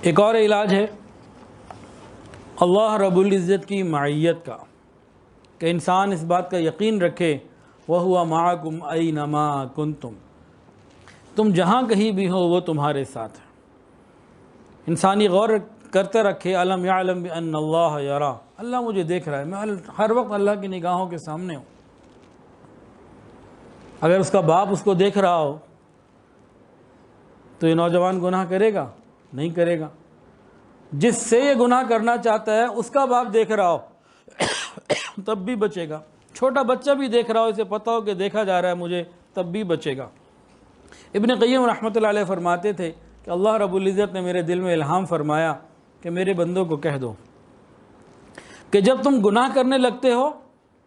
ایک اور علاج ہے اللہ رب العزت کی معیت کا، کہ انسان اس بات کا یقین رکھے وَهُوَ مَعَكُمْ أَيْنَمَا كُنْتُمْ، تم جہاں کہیں بھی ہو وہ تمہارے ساتھ ہے۔ انسانی غور کرتے رکھے أَلَمْ يَعْلَمْ بِأَنَّ اللَّهَ يَرَى، اللہ مجھے دیکھ رہا ہے، میں ہر وقت اللہ کی نگاہوں کے سامنے ہوں۔ اگر اس کا باپ اس کو دیکھ رہا ہو تو یہ نوجوان گناہ کرے گا؟ نہیں کرے گا۔ جس سے یہ گناہ کرنا چاہتا ہے اس کا باپ دیکھ رہا ہو تب بھی بچے گا، چھوٹا بچہ بھی دیکھ رہا ہو، اسے پتہ ہو کہ دیکھا جا رہا ہے مجھے، تب بھی بچے گا۔ ابن قیم رحمۃ اللہ علیہ فرماتے تھے کہ اللہ رب العزت نے میرے دل میں الہام فرمایا کہ میرے بندوں کو کہہ دو کہ جب تم گناہ کرنے لگتے ہو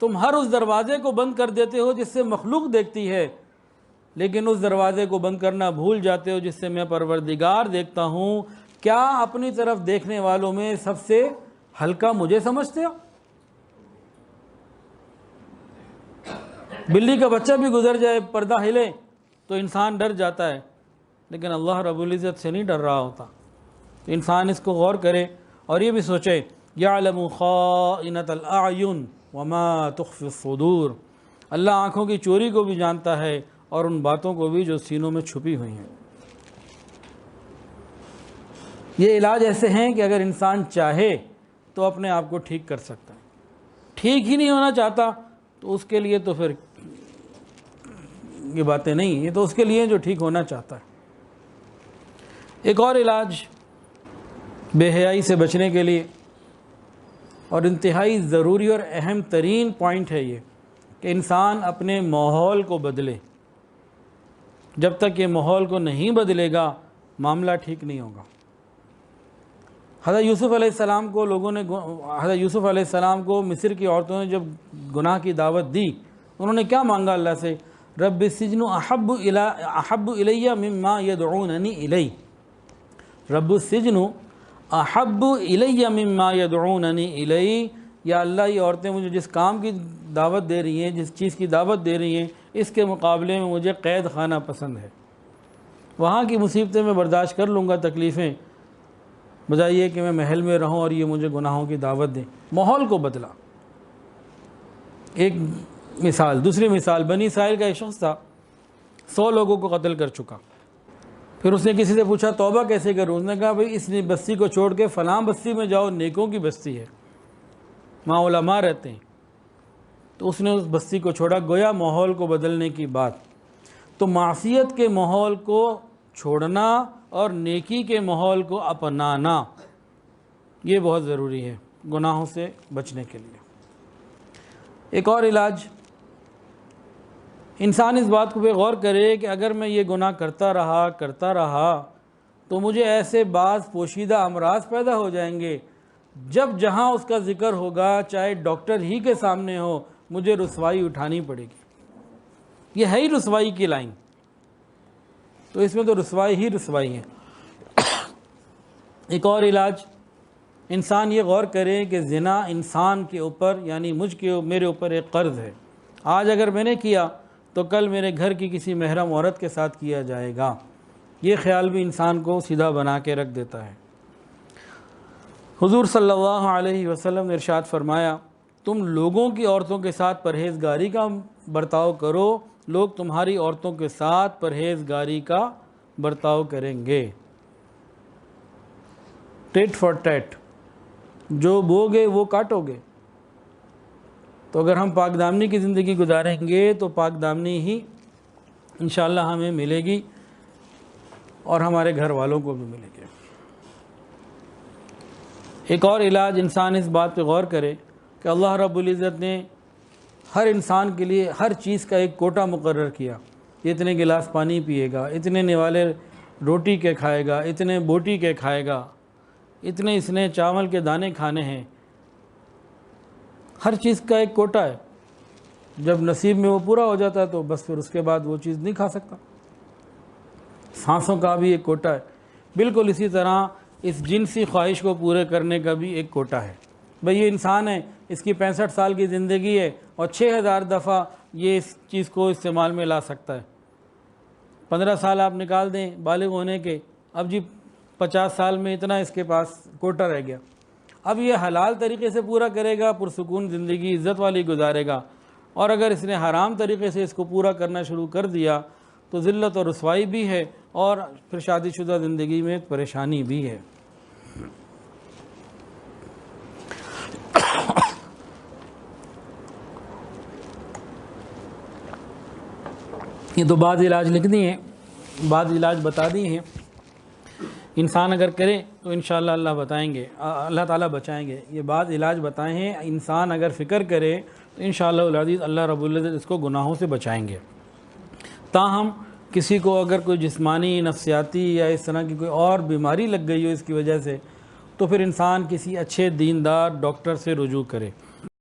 تم ہر اس دروازے کو بند کر دیتے ہو جس سے مخلوق دیکھتی ہے، لیکن اس دروازے کو بند کرنا بھول جاتے ہو جس سے میں پروردگار دیکھتا ہوں۔ کیا اپنی طرف دیکھنے والوں میں سب سے ہلکا مجھے سمجھتے ہو؟ بلی کا بچہ بھی گزر جائے، پردہ ہلے تو انسان ڈر جاتا ہے، لیکن اللہ رب العزت سے نہیں ڈر رہا ہوتا۔ انسان اس کو غور کرے اور یہ بھی سوچے یعلم خائنۃ الاعین وما تخفی الصدور، اللہ آنکھوں کی چوری کو بھی جانتا ہے اور ان باتوں کو بھی جو سینوں میں چھپی ہوئی ہیں۔ یہ علاج ایسے ہیں کہ اگر انسان چاہے تو اپنے آپ کو ٹھیک کر سکتا ہے، ٹھیک ہی نہیں ہونا چاہتا تو اس کے لیے تو پھر یہ باتیں نہیں، یہ تو اس کے لیے جو ٹھیک ہونا چاہتا ہے۔ ایک اور علاج بے حیائی سے بچنے کے لیے، اور انتہائی ضروری اور اہم ترین پوائنٹ ہے یہ، کہ انسان اپنے ماحول کو بدلے۔ جب تک یہ ماحول کو نہیں بدلے گا معاملہ ٹھیک نہیں ہوگا۔ حضرت یوسف علیہ السلام کو حضرت یوسف علیہ السلام کو مصر کی عورتوں نے جب گناہ کی دعوت دی، انہوں نے کیا مانگا اللہ سے؟ رب السجن احب الی مما یدعوننی الی، رب السجن احب الی مما یدعوننی الی، یا اللہ یہ عورتیں مجھے جس کام کی دعوت دے رہی ہیں، جس چیز کی دعوت دے رہی ہیں، اس کے مقابلے میں مجھے قید خانہ پسند ہے۔ وہاں کی مصیبتیں میں برداشت کر لوں گا، تکلیفیں، بجائے یہ کہ میں محل میں رہوں اور یہ مجھے گناہوں کی دعوت دیں۔ ماحول کو بدلا۔ ایک مثال، دوسری مثال، بنی اسرائیل کا ایک شخص تھا، 100 لوگوں کو قتل کر چکا۔ پھر اس نے کسی سے پوچھا توبہ کیسے کروں؟ اس نے کہا بھئی اس بستی کو چھوڑ کے فلاں بستی میں جاؤ، نیکوں کی بستی ہے، وہاں علماء رہتے ہیں۔ تو اس نے اس بستی کو چھوڑا، گویا ماحول کو بدلنے کی بات۔ تو معصیت کے ماحول کو چھوڑنا اور نیکی کے ماحول کو اپنانا یہ بہت ضروری ہے گناہوں سے بچنے کے لیے۔ ایک اور علاج، انسان اس بات کو پہ غور کرے کہ اگر میں یہ گناہ کرتا رہا تو مجھے ایسے بعض پوشیدہ امراض پیدا ہو جائیں گے، جب جہاں اس کا ذکر ہوگا چاہے ڈاکٹر ہی کے سامنے ہو مجھے رسوائی اٹھانی پڑے گی۔ یہ ہے ہی رسوائی کی لائن، تو اس میں تو رسوائی ہی رسوائی ہے۔ ایک اور علاج، انسان یہ غور کرے کہ زنا انسان کے اوپر یعنی میرے اوپر ایک قرض ہے۔ آج اگر میں نے کیا تو کل میرے گھر کی کسی محرم عورت کے ساتھ کیا جائے گا۔ یہ خیال بھی انسان کو سیدھا بنا کے رکھ دیتا ہے۔ حضور صلی اللہ علیہ وسلم نے ارشاد فرمایا تم لوگوں کی عورتوں کے ساتھ پرہیزگاری کا برتاؤ کرو، لوگ تمہاری عورتوں کے ساتھ پرہیزگاری کا برتاؤ کریں گے۔ ٹیٹ فار ٹیٹ، جو بوگے وہ کاٹو گے۔ تو اگر ہم پاک دامنی کی زندگی گزاریں گے تو پاک دامنی ہی انشاءاللہ ہمیں ملے گی اور ہمارے گھر والوں کو بھی ملے گی۔ ایک اور علاج، انسان اس بات پہ غور کرے کہ اللہ رب العزت نے ہر انسان کے لیے ہر چیز کا ایک کوٹا مقرر کیا۔ اتنے گلاس پانی پیے گا، اتنے نوالے روٹی کے کھائے گا، اتنے بوٹی کے کھائے گا، اتنے اس نے چاول کے دانے کھانے ہیں۔ ہر چیز کا ایک کوٹا ہے، جب نصیب میں وہ پورا ہو جاتا ہے تو بس پھر اس کے بعد وہ چیز نہیں کھا سکتا۔ سانسوں کا بھی ایک کوٹا ہے، بالکل اسی طرح اس جنسی خواہش کو پورے کرنے کا بھی ایک کوٹا ہے۔ بھئی یہ انسان ہے، اس کی 65 سال کی زندگی ہے اور 6000 دفعہ یہ اس چیز کو استعمال میں لا سکتا ہے۔ 15 سال آپ نکال دیں بالغ ہونے کے، اب جی 50 سال میں اتنا اس کے پاس کوٹا رہ گیا، اب یہ حلال طریقے سے پورا کرے گا، پرسکون زندگی عزت والی گزارے گا، اور اگر اس نے حرام طریقے سے اس کو پورا کرنا شروع کر دیا تو ذلت اور رسوائی بھی ہے، اور پھر شادی شدہ زندگی میں پریشانی بھی ہے۔ یہ تو بعض علاج لکھ دی ہیں، بعض علاج بتا دی ہیں، انسان اگر کرے تو انشاءاللہ اللہ بتائیں گے، اللہ تعالیٰ بچائیں گے۔ یہ بعض علاج بتائے ہیں، انسان اگر فکر کرے تو انشاءاللہ العزیز اللہ رب العزت اس کو گناہوں سے بچائیں گے۔ تاہم کسی کو اگر کوئی جسمانی، نفسیاتی یا اس طرح کی کوئی اور بیماری لگ گئی ہو اس کی وجہ سے، تو پھر انسان کسی اچھے دیندار ڈاکٹر سے رجوع کرے۔